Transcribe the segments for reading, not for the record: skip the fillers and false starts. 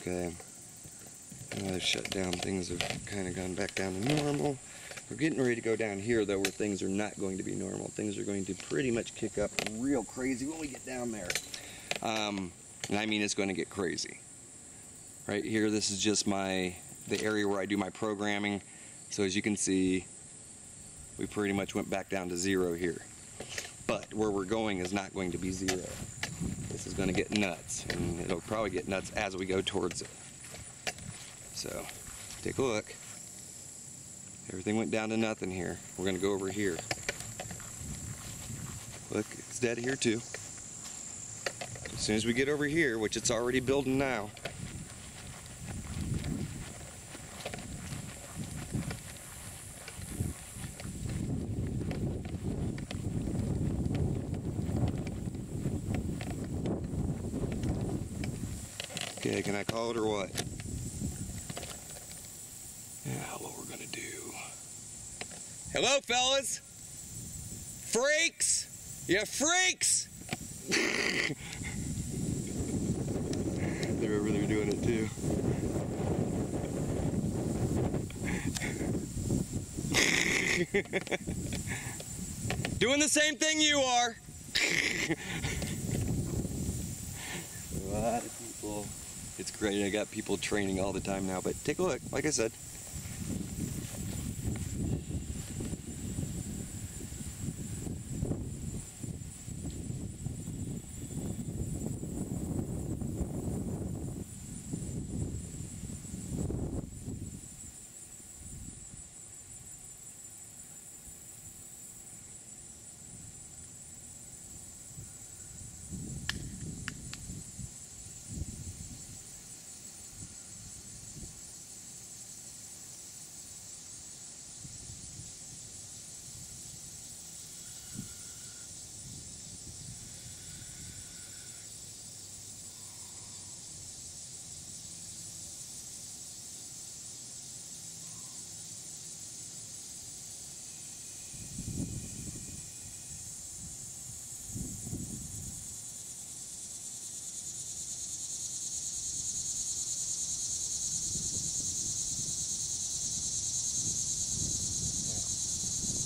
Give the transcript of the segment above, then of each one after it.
Okay. Now they've shut down. Things have kind of gone back down to normal. We're getting ready to go down here, though, where things are not going to be normal. Things are going to pretty much kick up real crazy when we get down there. And I mean, it's going to get crazy. Right here, this is just the area where I do my programming. So as you can see, we pretty much went back down to 0 here. But where we're going is not going to be 0. This is going to get nuts, and it'll probably get nuts as we go towards it. So, take a look. Everything went down to nothing here. We're going to go over here. Look, it's dead here too. As soon as we get over here, which it's already building now, okay, can I call it or what? Yeah, what we're gonna do. Hello, fellas! Freaks! You freaks! They're over there doing it too. Doing the same thing you are! A lot of people. It's great. I got people training all the time now, but take a look. Like I said.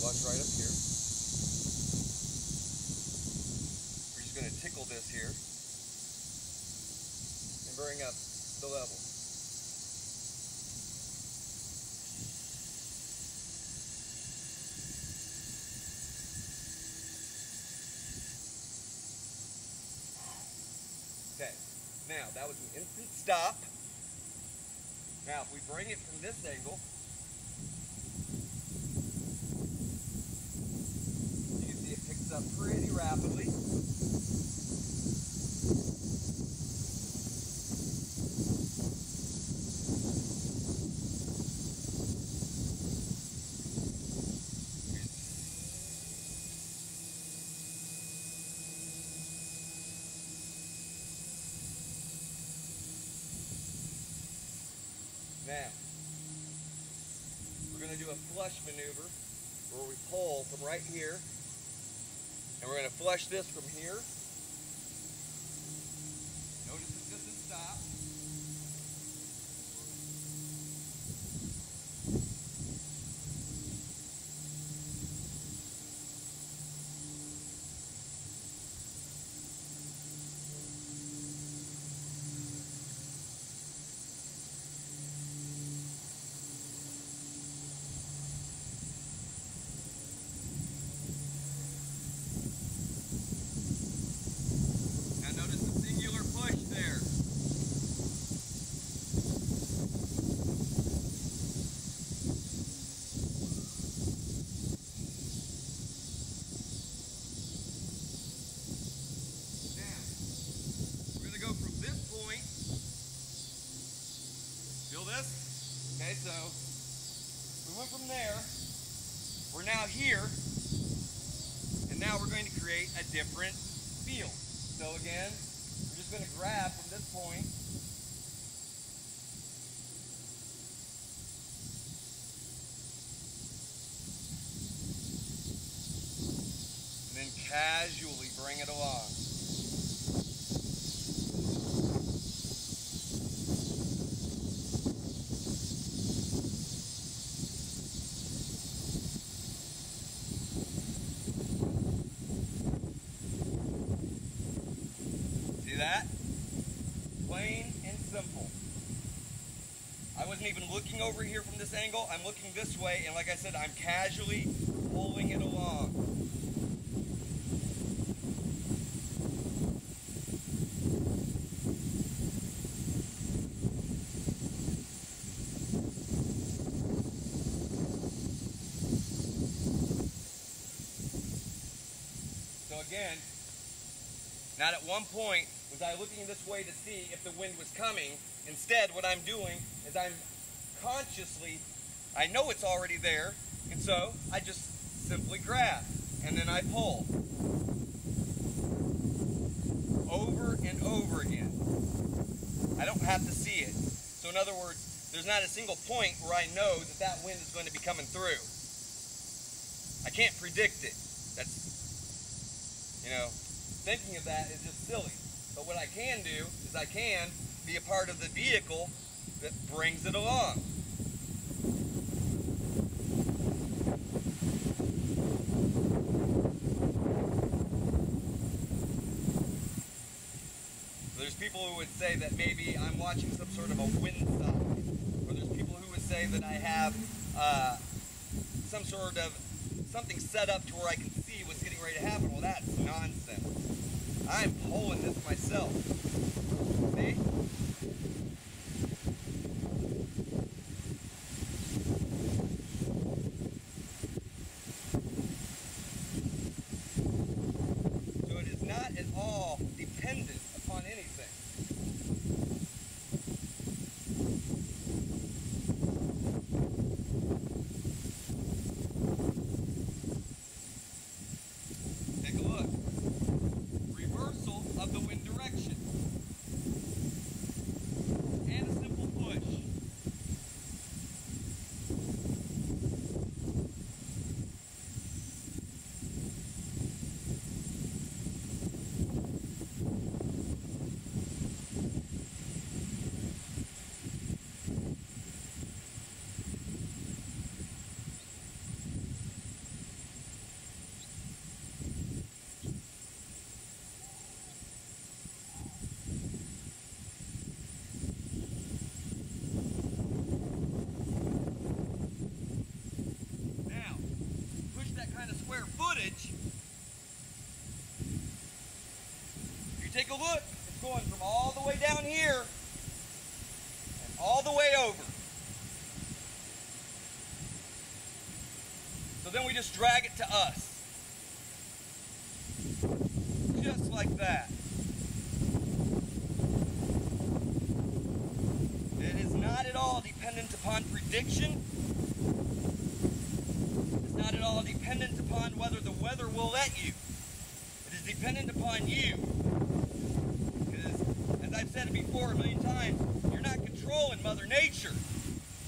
Flush right up here. We're just going to tickle this here and bring up the level. Okay, now that was an instant stop. Now if we bring it from this angle, it picks up pretty rapidly. Now, we're going to do a flush maneuver where we pull from right here. And we're going to flush this from here. Notice that this is stopped. Notice the singular push there. Now, we're going to go from this point. Feel this? Okay, so we went from there. We're now here. And now we're going to create a different field. So again, we're just going to grab from this point. And then casually bring it along. even looking over here from this angle. I'm looking this way, and like I said, I'm casually pulling it along. So again, not at one point was I looking this way to see if the wind was coming. Instead, what I'm doing is I'm consciously, I know it's already there, and so I just simply grab, and then I pull. Over and over again. I don't have to see it. So in other words, there's not a single point where I know that that wind is going to be coming through. I can't predict it. That's, you know, thinking of that is just silly. But what I can do is I can be a part of the vehicle that brings it along. There's people who would say that maybe I'm watching some sort of a wind sign, or there's people who would say that I have some sort of something set up to where I can see what's getting ready to happen. Well, that's nonsense. I'm pulling this myself. See? So it is not at all dependent upon anything. Take a look. Reversal of the wind direction. And a simple push. Square footage, if you take a look, it's going from all the way down here and all the way over. So then we just drag it to us. Just like that. It is not at all dependent upon prediction. Not at all dependent upon whether the weather will let you. It is dependent upon you. Because, as I've said it before a million times, you're not controlling Mother Nature.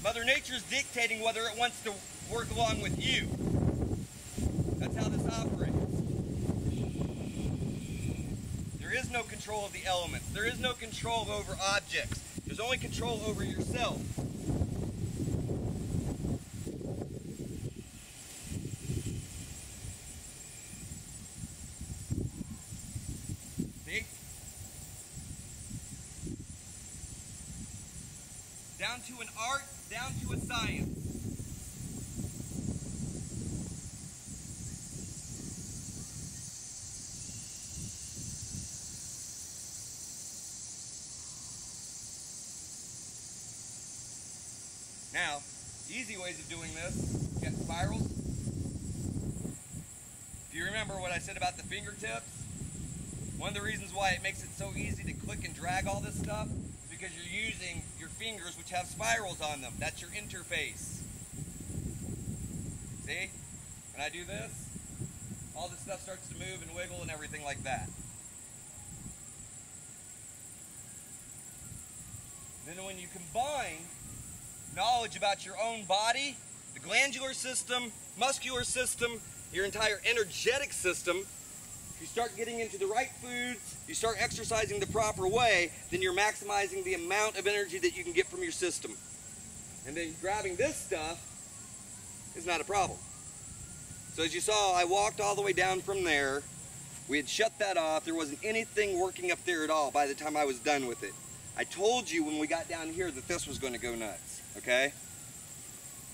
Mother Nature is dictating whether it wants to work along with you. That's how this operates. There is no control of the elements. There is no control over objects. There's only control over yourself. Down to an art, down to a science. Now, easy ways of doing this, you got spirals. If you remember what I said about the fingertips, one of the reasons why it makes it so easy to click and drag all this stuff is because you're using your fingers, which have spirals on them. That's your interface. See? When I do this, all this stuff starts to move and wiggle and everything like that. Then when you combine knowledge about your own body, the glandular system, muscular system, your entire energetic system, if you start getting into the right foods, you start exercising the proper way, then you're maximizing the amount of energy that you can get from your system. And then grabbing this stuff is not a problem. So as you saw, I walked all the way down from there. We had shut that off. There wasn't anything working up there at all by the time I was done with it. I told you when we got down here that this was going to go nuts, okay?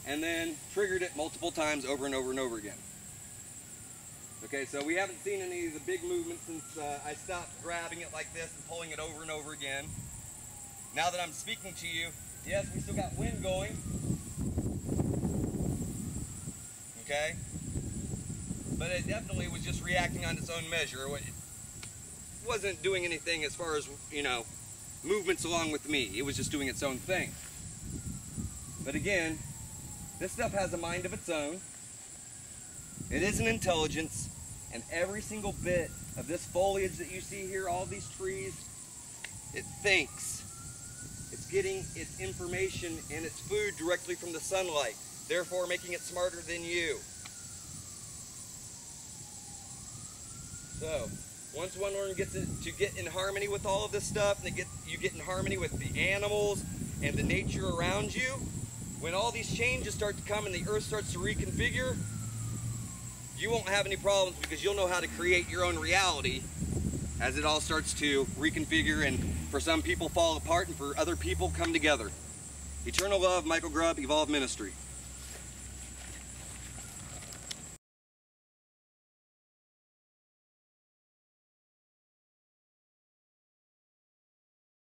And then triggered it multiple times over and over and over again. Okay, so we haven't seen any of the big movements since I stopped grabbing it like this and pulling it over and over again. Now that I'm speaking to you, yes, we still got wind going. Okay? But it definitely was just reacting on its own measure. It wasn't doing anything as far as, you know, movements along with me. It was just doing its own thing. But again, this stuff has a mind of its own. It is an intelligence, and every single bit of this foliage that you see here, all these trees, it thinks. It's getting its information and its food directly from the sunlight, therefore making it smarter than you. So, once one learns to get in harmony with all of this stuff, and you get in harmony with the animals and the nature around you, when all these changes start to come and the earth starts to reconfigure, you won't have any problems because you'll know how to create your own reality as it all starts to reconfigure and for some people fall apart and for other people come together. Eternal love, Michael Grubb, Evolve Ministry.